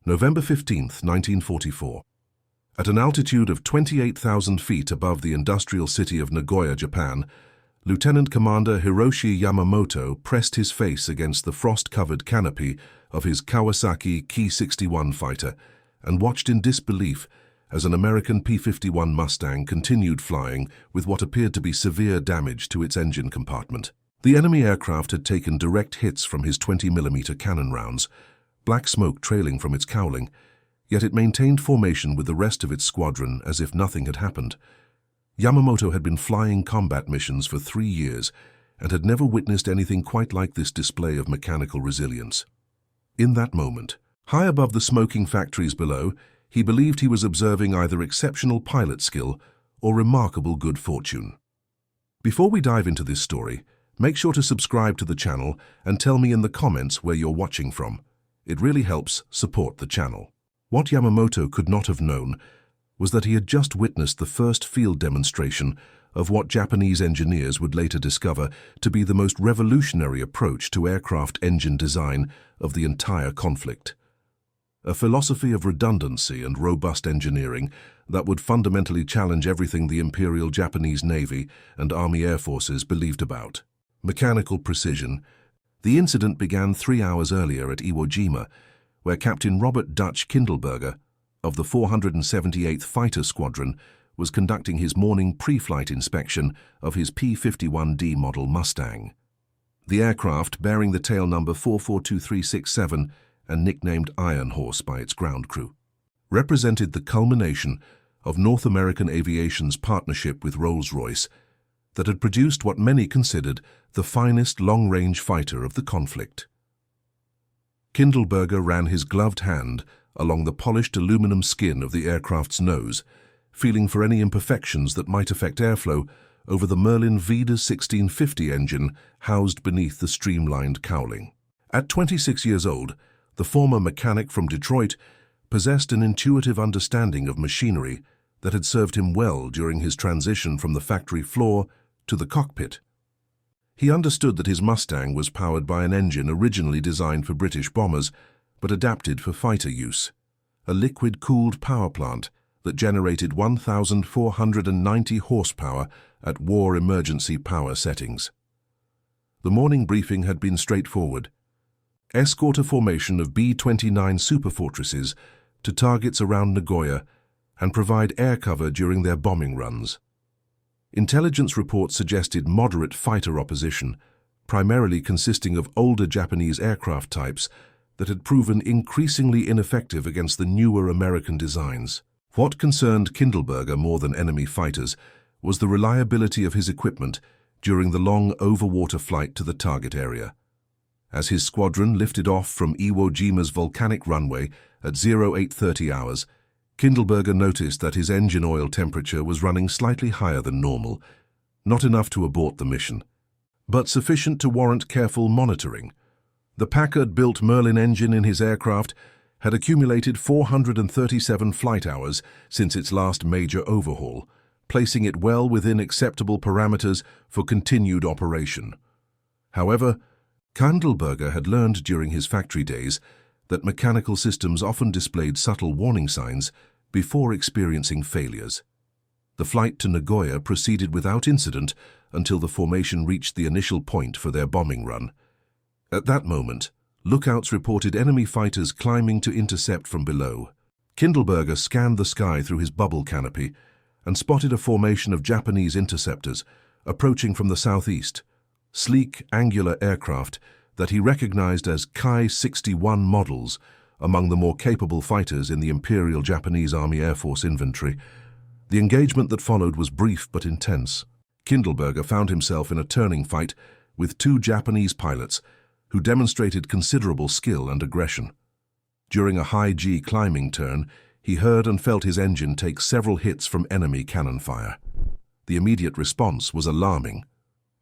November 15, 1944. At an altitude of 28,000 feet above the industrial city of Nagoya, Japan, Lieutenant Commander Hiroshi Yamamoto pressed his face against the frost-covered canopy of his Kawasaki Ki-61 fighter and watched in disbelief as an American P-51 Mustang continued flying with what appeared to be severe damage to its engine compartment. The enemy aircraft had taken direct hits from his 20mm cannon rounds, black smoke trailing from its cowling, yet it maintained formation with the rest of its squadron as if nothing had happened. Yamamoto had been flying combat missions for 3 years and had never witnessed anything quite like this display of mechanical resilience. In that moment, high above the smoking factories below, he believed he was observing either exceptional pilot skill or remarkable good fortune. Before we dive into this story, make sure to subscribe to the channel and tell me in the comments where you're watching from. It really helps support the channel. What Yamamoto could not have known was that he had just witnessed the first field demonstration of what Japanese engineers would later discover to be the most revolutionary approach to aircraft engine design of the entire conflict. A philosophy of redundancy and robust engineering that would fundamentally challenge everything the Imperial Japanese Navy and Army Air Forces believed about. Mechanical precision. The incident began 3 hours earlier at Iwo Jima, where Captain Robert Dutch Kindleberger of the 478th Fighter Squadron was conducting his morning pre-flight inspection of his P-51D model Mustang. The aircraft, bearing the tail number 442367 and nicknamed Iron Horse by its ground crew, represented the culmination of North American aviation's partnership with Rolls-Royce that had produced what many considered the finest long-range fighter of the conflict. Kindleberger ran his gloved hand along the polished aluminum skin of the aircraft's nose, feeling for any imperfections that might affect airflow over the Merlin Vida 1650 engine housed beneath the streamlined cowling. At 26 years old, the former mechanic from Detroit possessed an intuitive understanding of machinery that had served him well during his transition from the factory floor to the cockpit. He understood that his Mustang was powered by an engine originally designed for British bombers, but adapted for fighter use, a liquid-cooled power plant that generated 1,490 horsepower at war emergency power settings. The morning briefing had been straightforward. Escort a formation of B-29 superfortresses to targets around Nagoya and provide air cover during their bombing runs. Intelligence reports suggested moderate fighter opposition, primarily consisting of older Japanese aircraft types that had proven increasingly ineffective against the newer American designs. What concerned Kindleberger more than enemy fighters was the reliability of his equipment during the long overwater flight to the target area. As his squadron lifted off from Iwo Jima's volcanic runway at 0830 hours, Kindleberger noticed that his engine oil temperature was running slightly higher than normal, not enough to abort the mission, but sufficient to warrant careful monitoring. The Packard-built Merlin engine in his aircraft had accumulated 437 flight hours since its last major overhaul, placing it well within acceptable parameters for continued operation. However, Kindleberger had learned during his factory days that mechanical systems often displayed subtle warning signs before experiencing failures. The flight to Nagoya proceeded without incident until the formation reached the initial point for their bombing run. At that moment, lookouts reported enemy fighters climbing to intercept from below. Kindleberger scanned the sky through his bubble canopy and spotted a formation of Japanese interceptors approaching from the southeast, sleek, angular aircraft that he recognized as Ki-61 models among the more capable fighters in the Imperial Japanese Army Air Force inventory. The engagement that followed was brief but intense. Kindleberger found himself in a turning fight with 2 Japanese pilots who demonstrated considerable skill and aggression. During a high-G climbing turn, he heard and felt his engine take several hits from enemy cannon fire. The immediate response was alarming.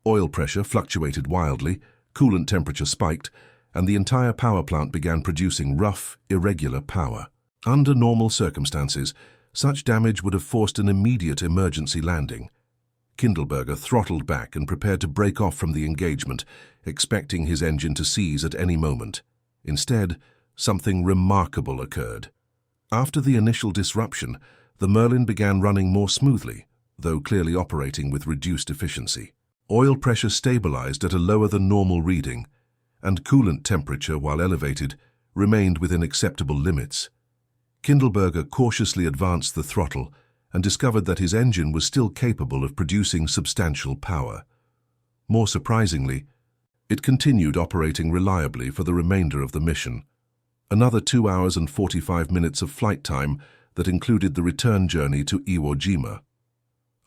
Oil pressure fluctuated wildly, coolant temperature spiked, and the entire power plant began producing rough, irregular power. Under normal circumstances, such damage would have forced an immediate emergency landing. Kindleberger throttled back and prepared to break off from the engagement, expecting his engine to seize at any moment. Instead, something remarkable occurred. After the initial disruption, the Merlin began running more smoothly, though clearly operating with reduced efficiency. Oil pressure stabilized at a lower than normal reading, and coolant temperature, while elevated, remained within acceptable limits. Kindleberger cautiously advanced the throttle and discovered that his engine was still capable of producing substantial power. More surprisingly, it continued operating reliably for the remainder of the mission. Another 2 hours and 45 minutes of flight time that included the return journey to Iwo Jima.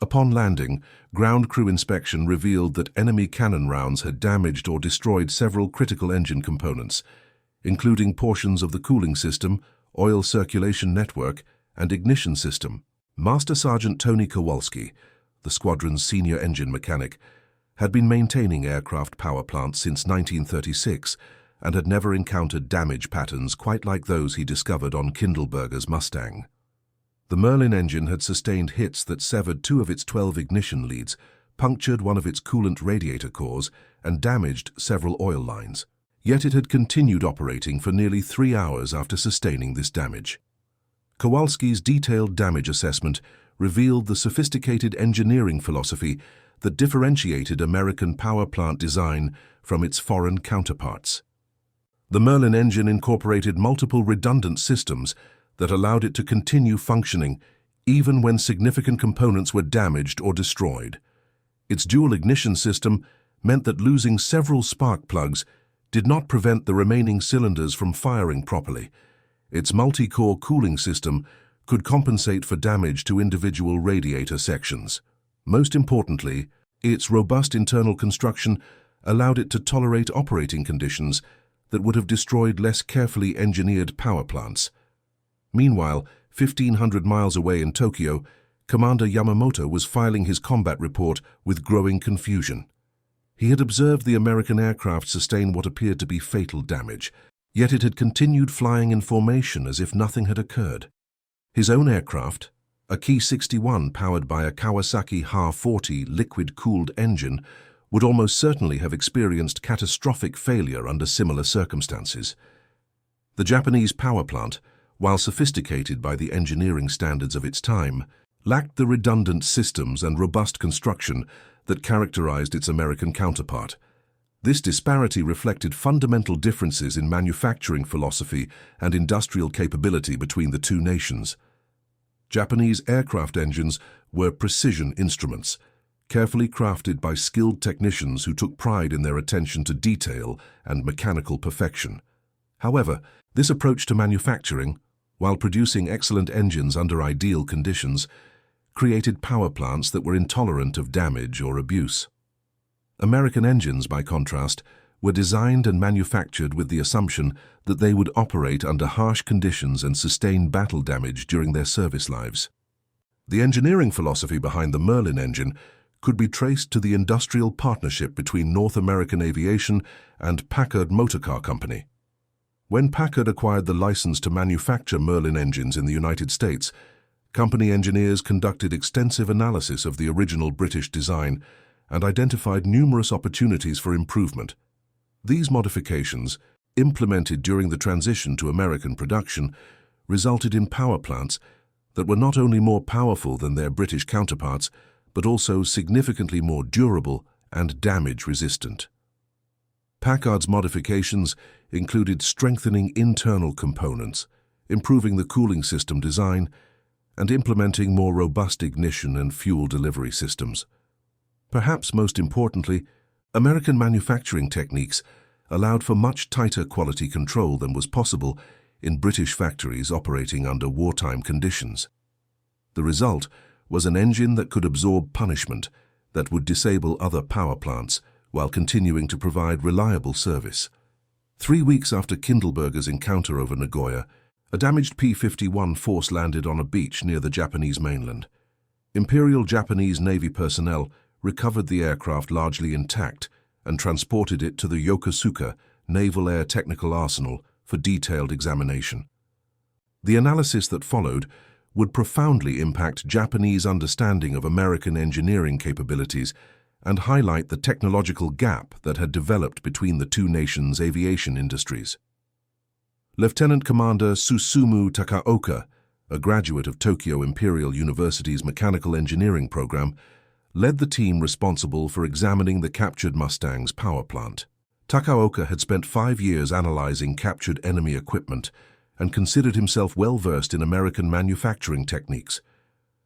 Upon landing, ground crew inspection revealed that enemy cannon rounds had damaged or destroyed several critical engine components, including portions of the cooling system, oil circulation network, and ignition system. Master Sergeant Tony Kowalski, the squadron's senior engine mechanic, had been maintaining aircraft power plants since 1936 and had never encountered damage patterns quite like those he discovered on Kindleberger's Mustang. The Merlin engine had sustained hits that severed 2 of its 12 ignition leads, punctured one of its coolant radiator cores, and damaged several oil lines. Yet it had continued operating for nearly 3 hours after sustaining this damage. Kowalski's detailed damage assessment revealed the sophisticated engineering philosophy that differentiated American power plant design from its foreign counterparts. The Merlin engine incorporated multiple redundant systems that allowed it to continue functioning even when significant components were damaged or destroyed. Its dual ignition system meant that losing several spark plugs did not prevent the remaining cylinders from firing properly. Its multi-core cooling system could compensate for damage to individual radiator sections. Most importantly, its robust internal construction allowed it to tolerate operating conditions that would have destroyed less carefully engineered power plants. Meanwhile, 1,500 miles away in Tokyo, Commander Yamamoto was filing his combat report with growing confusion. He had observed the American aircraft sustain what appeared to be fatal damage, yet it had continued flying in formation as if nothing had occurred. His own aircraft, a P-51 powered by a Kawasaki Ha-40 liquid-cooled engine, would almost certainly have experienced catastrophic failure under similar circumstances. The Japanese power plant, while sophisticated by the engineering standards of its time, lacked the redundant systems and robust construction that characterized its American counterpart. This disparity reflected fundamental differences in manufacturing philosophy and industrial capability between the two nations. Japanese aircraft engines were precision instruments, carefully crafted by skilled technicians who took pride in their attention to detail and mechanical perfection. However, this approach to manufacturing, while producing excellent engines under ideal conditions, created power plants that were intolerant of damage or abuse. American engines, by contrast, were designed and manufactured with the assumption that they would operate under harsh conditions and sustain battle damage during their service lives. The engineering philosophy behind the Merlin engine could be traced to the industrial partnership between North American Aviation and Packard Motor Car Company. When Packard acquired the license to manufacture Merlin engines in the United States, company engineers conducted extensive analysis of the original British design and identified numerous opportunities for improvement. These modifications, implemented during the transition to American production, resulted in power plants that were not only more powerful than their British counterparts, but also significantly more durable and damage-resistant. Packard's modifications included strengthening internal components, improving the cooling system design, and implementing more robust ignition and fuel delivery systems. Perhaps most importantly, American manufacturing techniques allowed for much tighter quality control than was possible in British factories operating under wartime conditions. The result was an engine that could absorb punishment, that would disable other power plants while continuing to provide reliable service. 3 weeks after Kindleberger's encounter over Nagoya, a damaged P-51 force-landed on a beach near the Japanese mainland. Imperial Japanese Navy personnel recovered the aircraft largely intact and transported it to the Yokosuka Naval Air Technical Arsenal for detailed examination. The analysis that followed would profoundly impact Japanese understanding of American engineering capabilities and highlight the technological gap that had developed between the two nations' aviation industries. Lieutenant Commander Susumu Takaoka, a graduate of Tokyo Imperial University's mechanical engineering program, led the team responsible for examining the captured Mustang's power plant. Takaoka had spent 5 years analyzing captured enemy equipment and considered himself well-versed in American manufacturing techniques.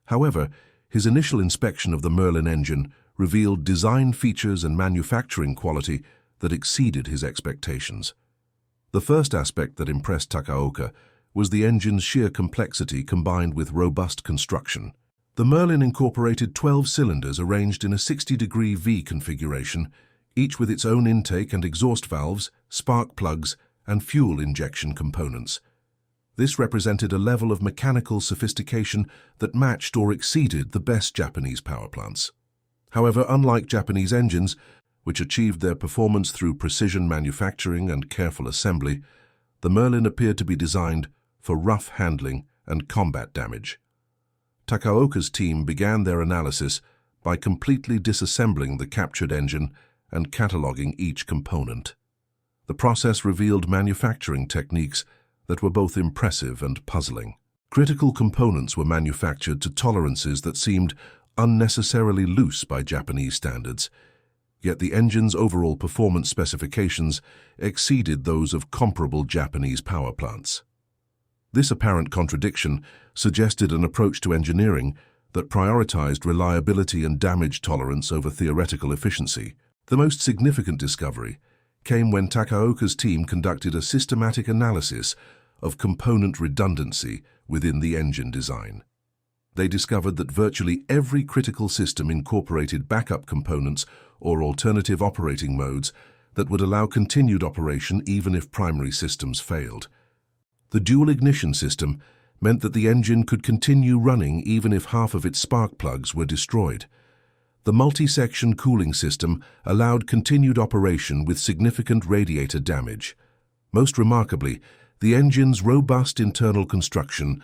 However, his initial inspection of the Merlin engine revealed design features and manufacturing quality that exceeded his expectations. The first aspect that impressed Takaoka was the engine's sheer complexity combined with robust construction. The Merlin incorporated 12 cylinders arranged in a 60-degree V configuration, each with its own intake and exhaust valves, spark plugs, and fuel injection components. This represented a level of mechanical sophistication that matched or exceeded the best Japanese power plants. However, unlike Japanese engines, which achieved their performance through precision manufacturing and careful assembly, the Merlin appeared to be designed for rough handling and combat damage. Takaoka's team began their analysis by completely disassembling the captured engine and cataloging each component. The process revealed manufacturing techniques that were both impressive and puzzling. Critical components were manufactured to tolerances that seemed unnecessarily loose by Japanese standards, yet the engine's overall performance specifications exceeded those of comparable Japanese power plants. This apparent contradiction suggested an approach to engineering that prioritized reliability and damage tolerance over theoretical efficiency. The most significant discovery came when Takaoka's team conducted a systematic analysis of component redundancy within the engine design. They discovered that virtually every critical system incorporated backup components or alternative operating modes that would allow continued operation even if primary systems failed. The dual ignition system meant that the engine could continue running even if half of its spark plugs were destroyed. The multi-section cooling system allowed continued operation with significant radiator damage. Most remarkably, the engine's robust internal construction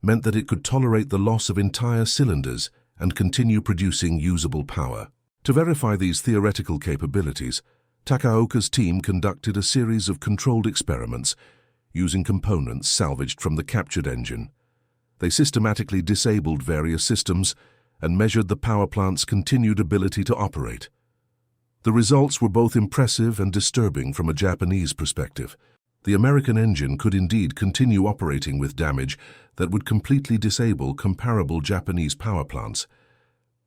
meant that it could tolerate the loss of entire cylinders and continue producing usable power. To verify these theoretical capabilities, Takaoka's team conducted a series of controlled experiments using components salvaged from the captured engine. They systematically disabled various systems and measured the power plant's continued ability to operate. The results were both impressive and disturbing from a Japanese perspective. The American engine could indeed continue operating with damage that would completely disable comparable Japanese power plants.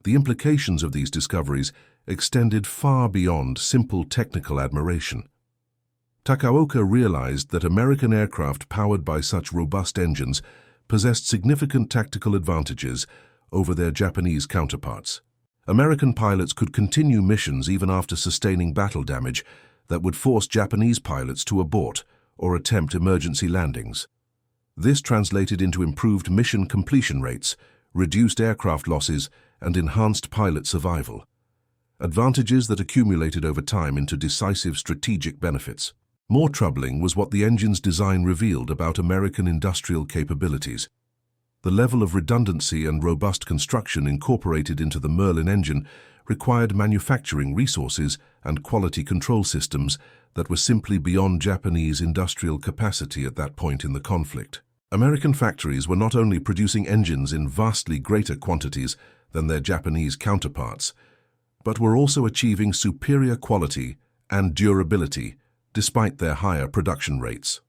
The implications of these discoveries extended far beyond simple technical admiration. Takaoka realized that American aircraft powered by such robust engines possessed significant tactical advantages over their Japanese counterparts. American pilots could continue missions even after sustaining battle damage that would force Japanese pilots to abort or attempt emergency landings. This translated into improved mission completion rates, reduced aircraft losses, and enhanced pilot survival. Advantages that accumulated over time into decisive strategic benefits. More troubling was what the engine's design revealed about American industrial capabilities. The level of redundancy and robust construction incorporated into the Merlin engine required manufacturing resources and quality control systems that were simply beyond Japanese industrial capacity at that point in the conflict. American factories were not only producing engines in vastly greater quantities than their Japanese counterparts, but were also achieving superior quality and durability despite their higher production rates.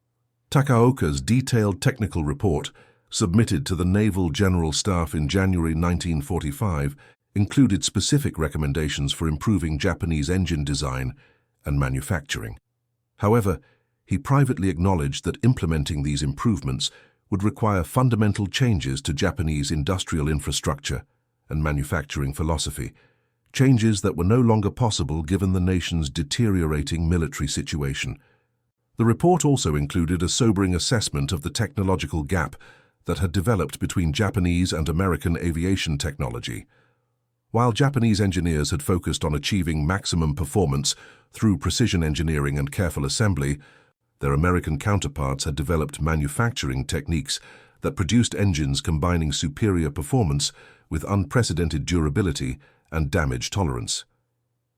Takaoka's detailed technical report, submitted to the Naval General Staff in January 1945, included specific recommendations for improving Japanese engine design and manufacturing. However, he privately acknowledged that implementing these improvements would require fundamental changes to Japanese industrial infrastructure and manufacturing philosophy, changes that were no longer possible given the nation's deteriorating military situation. The report also included a sobering assessment of the technological gap that had developed between Japanese and American aviation technology. While Japanese engineers had focused on achieving maximum performance through precision engineering and careful assembly, their American counterparts had developed manufacturing techniques that produced engines combining superior performance with unprecedented durability and damage tolerance.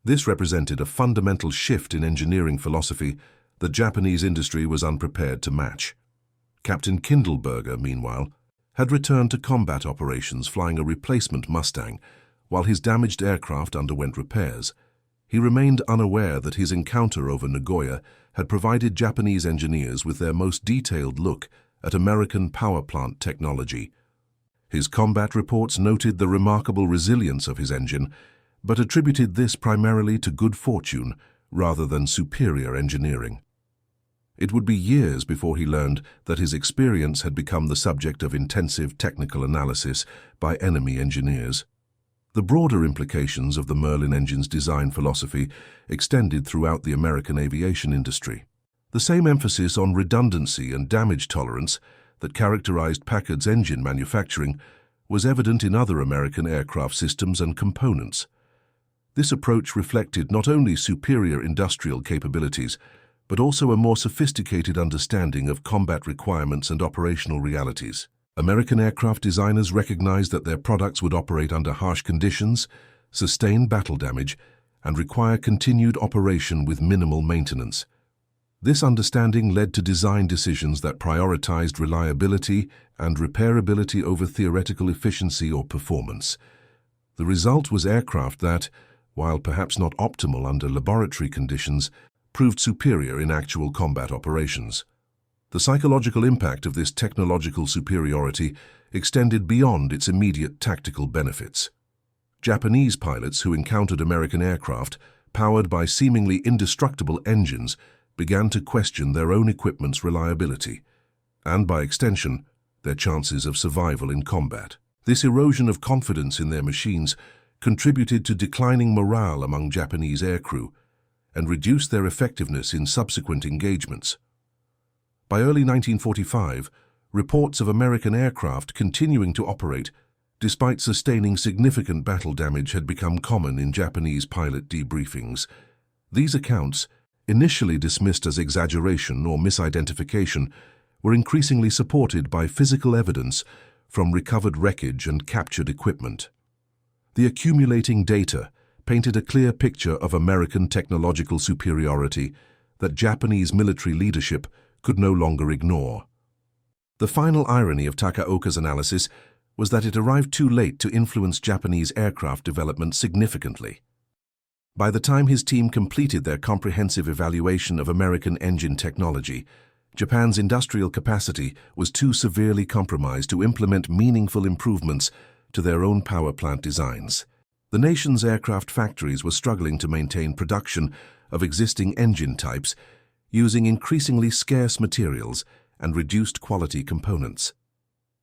This represented a fundamental shift in engineering philosophy that Japanese industry was unprepared to match. Captain Kindleberger, meanwhile, had returned to combat operations flying a replacement Mustang, while his damaged aircraft underwent repairs. He remained unaware that his encounter over Nagoya had provided Japanese engineers with their most detailed look at American power plant technology. His combat reports noted the remarkable resilience of his engine, but attributed this primarily to good fortune rather than superior engineering. It would be years before he learned that his experience had become the subject of intensive technical analysis by enemy engineers. The broader implications of the Merlin engine's design philosophy extended throughout the American aviation industry. The same emphasis on redundancy and damage tolerance that characterized Packard's engine manufacturing was evident in other American aircraft systems and components. This approach reflected not only superior industrial capabilities, but also a more sophisticated understanding of combat requirements and operational realities. American aircraft designers recognized that their products would operate under harsh conditions, sustain battle damage, and require continued operation with minimal maintenance. This understanding led to design decisions that prioritized reliability and repairability over theoretical efficiency or performance. The result was aircraft that, while perhaps not optimal under laboratory conditions, proved superior in actual combat operations. The psychological impact of this technological superiority extended beyond its immediate tactical benefits. Japanese pilots who encountered American aircraft, powered by seemingly indestructible engines, began to question their own equipment's reliability, and by extension, their chances of survival in combat. This erosion of confidence in their machines contributed to declining morale among Japanese aircrew and reduced their effectiveness in subsequent engagements. By early 1945, reports of American aircraft continuing to operate despite sustaining significant battle damage had become common in Japanese pilot debriefings. These accounts, initially dismissed as exaggeration or misidentification, were increasingly supported by physical evidence from recovered wreckage and captured equipment. The accumulating data painted a clear picture of American technological superiority that Japanese military leadership could no longer ignore. The final irony of Takaoka's analysis was that it arrived too late to influence Japanese aircraft development significantly. By the time his team completed their comprehensive evaluation of American engine technology, Japan's industrial capacity was too severely compromised to implement meaningful improvements to their own power plant designs. The nation's aircraft factories were struggling to maintain production of existing engine types, using increasingly scarce materials and reduced quality components.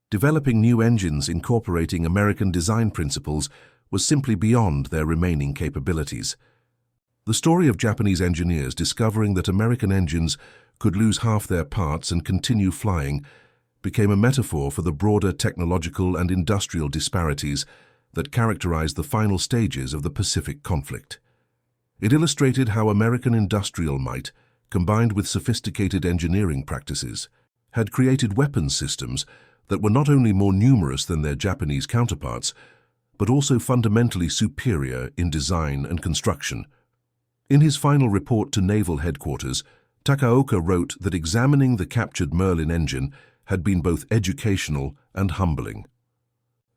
Developing new engines incorporating American design principles was simply beyond their remaining capabilities. The story of Japanese engineers discovering that American engines could lose half their parts and continue flying became a metaphor for the broader technological and industrial disparities that characterized the final stages of the Pacific conflict. It illustrated how American industrial might, combined with sophisticated engineering practices, had created weapons systems that were not only more numerous than their Japanese counterparts, but also fundamentally superior in design and construction. In his final report to Naval Headquarters, Takaoka wrote that examining the captured Merlin engine had been both educational and humbling.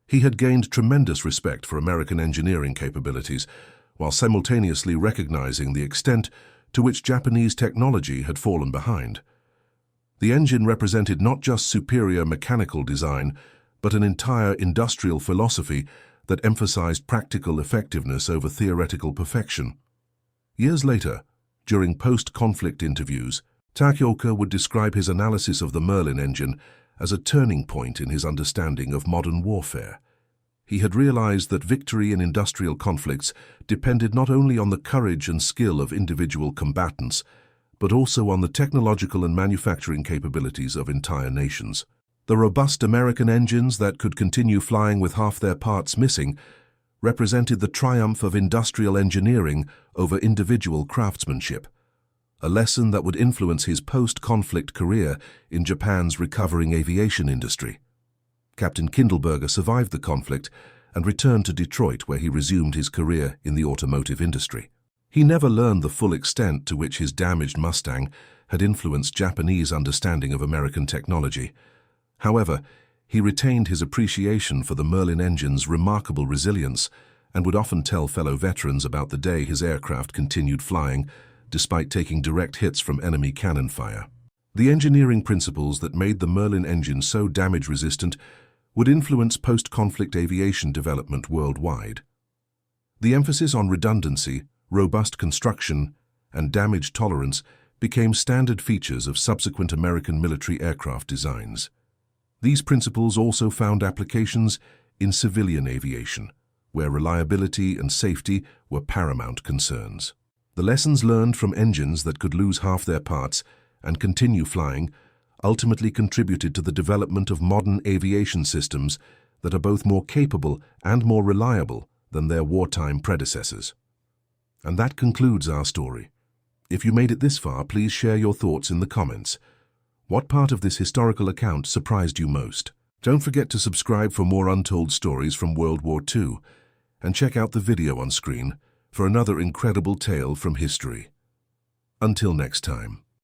He had gained tremendous respect for American engineering capabilities, while simultaneously recognizing the extent to which Japanese technology had fallen behind. The engine represented not just superior mechanical design, but an entire industrial philosophy that emphasized practical effectiveness over theoretical perfection. Years later, during post-conflict interviews, Takaoka would describe his analysis of the Merlin engine as a turning point in his understanding of modern warfare. He had realized that victory in industrial conflicts depended not only on the courage and skill of individual combatants, but also on the technological and manufacturing capabilities of entire nations. The robust American engines that could continue flying with half their parts missing represented the triumph of industrial engineering over individual craftsmanship, a lesson that would influence his post-conflict career in Japan's recovering aviation industry. Captain Kindleberger survived the conflict and returned to Detroit, where he resumed his career in the automotive industry. He never learned the full extent to which his damaged Mustang had influenced Japanese understanding of American technology. However, he retained his appreciation for the Merlin engine's remarkable resilience and would often tell fellow veterans about the day his aircraft continued flying, despite taking direct hits from enemy cannon fire. The engineering principles that made the Merlin engine so damage-resistant would influence post-conflict aviation development worldwide. The emphasis on redundancy, robust construction, and damage tolerance became standard features of subsequent American military aircraft designs. These principles also found applications in civilian aviation, where reliability and safety were paramount concerns. The lessons learned from engines that could lose half their parts and continue flying ultimately contributed to the development of modern aviation systems that are both more capable and more reliable than their wartime predecessors. And that concludes our story. If you made it this far, please share your thoughts in the comments. What part of this historical account surprised you most? Don't forget to subscribe for more untold stories from World War II, and check out the video on screen for another incredible tale from history. Until next time.